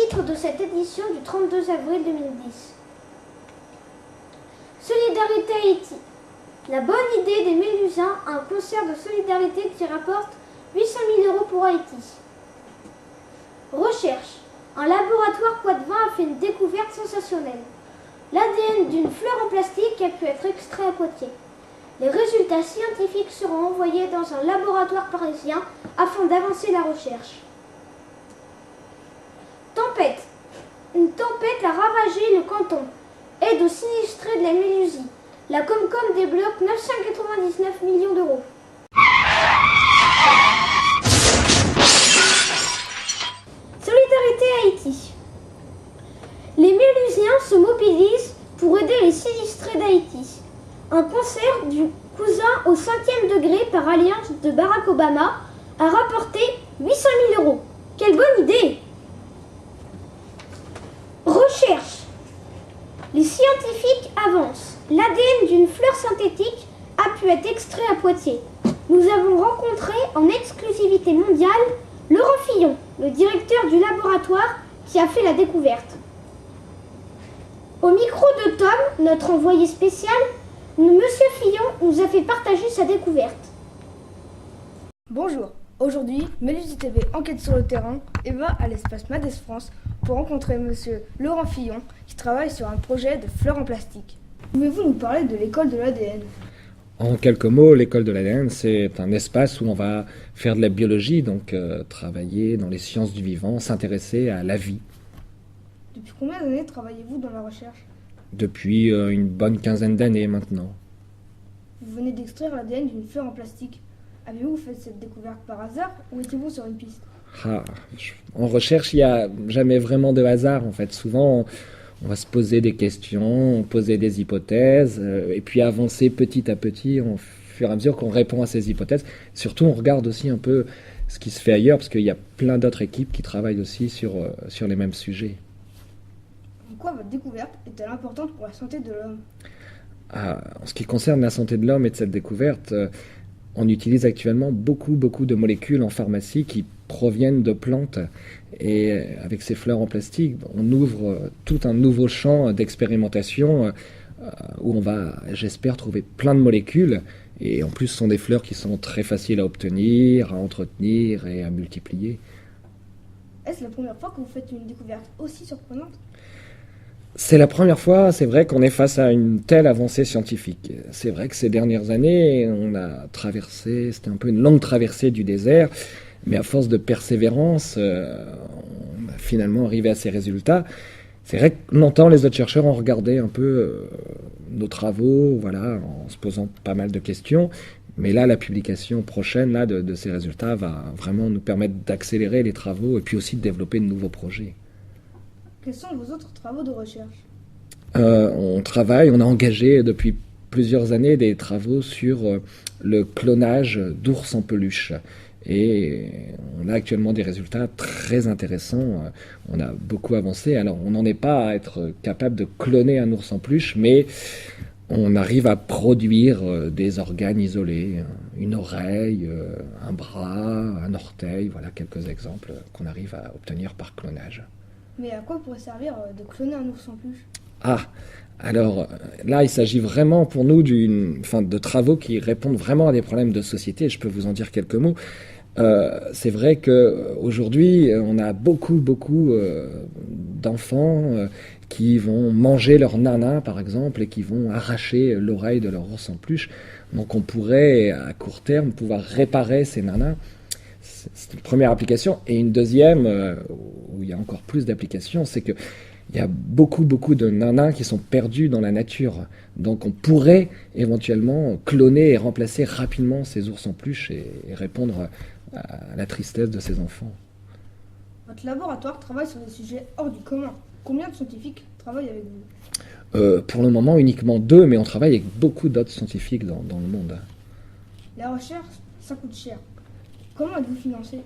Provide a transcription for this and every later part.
titre de cette édition du 32 avril 2010. Solidarité Haïti. La bonne idée des Mélusiens, un concert de solidarité qui rapporte 800 000 € pour Haïti. Recherche. Un laboratoire poitevin a fait une découverte sensationnelle. L'ADN d'une fleur en plastique a pu être extrait à Poitiers. Les résultats scientifiques seront envoyés dans un laboratoire parisien afin d'avancer la recherche. Tempête. Une tempête a ravagé le canton. Aide aux sinistrés de la Mélusie. La Comcom débloque 999 millions d'euros. Solidarité Haïti. Les Mélusiens se mobilisent pour aider les sinistrés d'Haïti. Un concert du cousin au 5e degré par alliance de Barack Obama a rapporté 800 000 €. Quelle bonne idée! Recherche. Les scientifiques avancent. L'ADN d'une fleur synthétique a pu être extrait à Poitiers. Nous avons rencontré en exclusivité mondiale Laurent Fillon, le directeur du laboratoire qui a fait la découverte. Au micro de Tom, notre envoyé spécial, Monsieur Fillon nous a fait partager sa découverte. Bonjour, aujourd'hui, Mélusie TV enquête sur le terrain et va à l'espace Madès France pour rencontrer Monsieur Laurent Fillon qui travaille sur un projet de fleurs en plastique. Pouvez-vous nous parler de l'école de l'ADN ? En quelques mots, l'école de l'ADN, c'est un espace où on va faire de la biologie, donc travailler dans les sciences du vivant, s'intéresser à la vie. Depuis combien d'années travaillez-vous dans la recherche ? Depuis une bonne quinzaine d'années maintenant. Vous venez d'extraire l'ADN d'une fleur en plastique. Avez-vous fait cette découverte par hasard ou étiez-vous sur une piste ? En recherche, il n'y a jamais vraiment de hasard en fait. Souvent, on va se poser des questions, poser des hypothèses, et puis avancer petit à petit, au fur et à mesure qu'on répond à ces hypothèses. Surtout, on regarde aussi un peu ce qui se fait ailleurs, parce qu'il y a plein d'autres équipes qui travaillent aussi sur les mêmes sujets. En quoi votre découverte est-elle importante pour la santé de l'homme ? En ce qui concerne la santé de l'homme et de cette découverte, on utilise actuellement beaucoup de molécules en pharmacie qui proviennent de plantes. Et avec ces fleurs en plastique, on ouvre tout un nouveau champ d'expérimentation où on va, j'espère, trouver plein de molécules. Et en plus, ce sont des fleurs qui sont très faciles à obtenir, à entretenir et à multiplier. Est-ce la première fois que vous faites une découverte aussi surprenante ? C'est la première fois, c'est vrai, qu'on est face à une telle avancée scientifique. C'est vrai que ces dernières années, on a traversé, c'était un peu une longue traversée du désert, mais à force de persévérance, on a finalement arrivé à ces résultats. C'est vrai que longtemps, les autres chercheurs ont regardé un peu nos travaux, voilà, en se posant pas mal de questions. Mais là, la publication prochaine de ces résultats va vraiment nous permettre d'accélérer les travaux et puis aussi de développer de nouveaux projets. Quels sont vos autres travaux de recherche ? On a engagé depuis plusieurs années des travaux sur le clonage d'ours en peluche. Et on a actuellement des résultats très intéressants. On a beaucoup avancé. Alors, on n'en est pas à être capable de cloner un ours en peluche, mais on arrive à produire des organes isolés, une oreille, un bras, un orteil, voilà quelques exemples qu'on arrive à obtenir par clonage. Mais à quoi pourrait servir de cloner un ours en peluche ? Alors là, il s'agit vraiment pour nous de travaux qui répondent vraiment à des problèmes de société. Je peux vous en dire quelques mots. C'est vrai qu'aujourd'hui, on a beaucoup d'enfants qui vont manger leur nana, par exemple, et qui vont arracher l'oreille de leur ours en peluche. Donc on pourrait, à court terme, pouvoir réparer ces nanas. C'est une première application. Et une deuxième, où il y a encore plus d'applications, c'est qu'il y a beaucoup de nanas qui sont perdues dans la nature. Donc on pourrait éventuellement cloner et remplacer rapidement ces ours en peluche et répondre à la tristesse de ces enfants. Votre laboratoire travaille sur des sujets hors du commun. Combien de scientifiques travaillent avec vous ? Pour le moment, uniquement 2, mais on travaille avec beaucoup d'autres scientifiques dans le monde. La recherche, ça coûte cher. Comment êtes-vous financé ?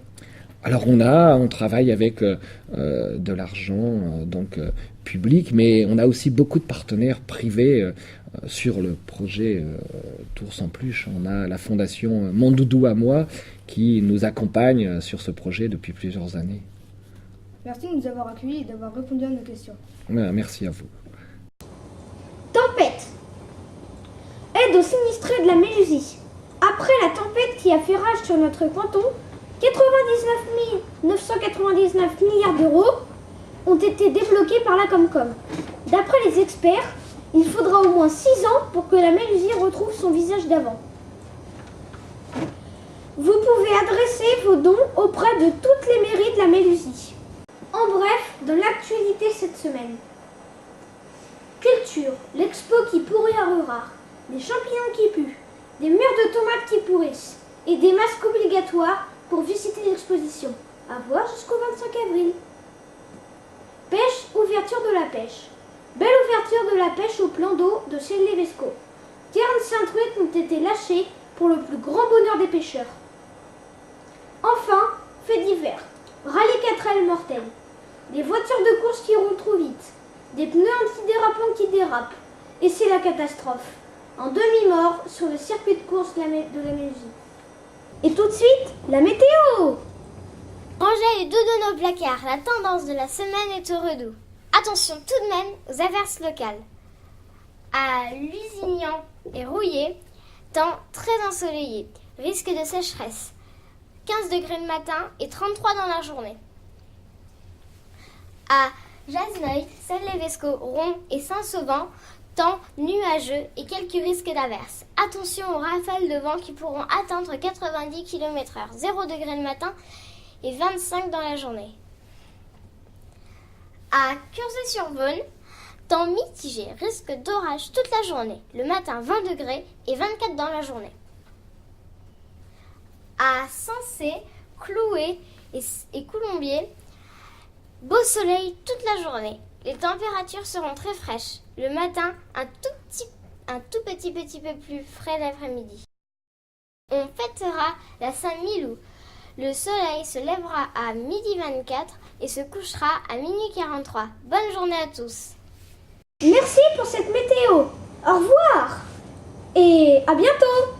Alors on travaille avec de l'argent public, mais on a aussi beaucoup de partenaires privés sur le projet d'ours en peluche. On a la fondation Mon Doudou à moi qui nous accompagne sur ce projet depuis plusieurs années. Merci de nous avoir accueillis et d'avoir répondu à nos questions. Merci à vous. Tempête. Aide aux sinistrés de la Mélusie. Après la tempête qui a fait rage sur notre canton, 99 999 milliards d'euros ont été débloqués par la Comcom. D'après les experts, il faudra au moins 6 ans pour que la Mélusie retrouve son visage d'avant. Vous pouvez adresser vos dons auprès de toutes les mairies de la Mélusie. En bref, de l'actualité cette semaine. Culture, l'expo qui pourrit à Reurart, des champignons qui puent, des murs de tomates qui pourrissent et des masques obligatoires pour visiter l'exposition. À voir jusqu'au 25 avril. Pêche, ouverture de la pêche. Belle ouverture de la pêche au plan d'eau de Celles-lès-Vesco. 45 truites ont été lâchées pour le plus grand bonheur des pêcheurs. Enfin, fait divers. Rallye 4L mortel. Des voitures de course qui roulent trop vite. Des pneus antidérapants qui dérapent. Et c'est la catastrophe. En demi-mort sur le circuit de course de la Mélusie. Et tout de suite, la météo! Rangez les doudous au placard, la tendance de la semaine est au redout. Attention tout de même aux averses locales. À Lusignan et Rouillé, temps très ensoleillé, risque de sécheresse. 15 degrés le matin et 33 dans la journée. À Jasneuil, Celles-lès-Vesco, Ron et Saint-Sauvan, temps nuageux et quelques risques d'averses. Attention aux rafales de vent qui pourront atteindre 90 km/h, 0 degré le matin et 25 dans la journée. À Curzé-sur-Vaulne, temps mitigé, risque d'orage toute la journée. Le matin 20 degrés et 24 dans la journée. À Sensé, Cloué et Coulombier, beau soleil toute la journée. Les températures seront très fraîches. Le matin, un tout petit peu plus frais l'après-midi. On fêtera la Saint-Milou. Le soleil se lèvera à 12h24 et se couchera à 00h43. Bonne journée à tous. Merci pour cette météo. Au revoir et à bientôt.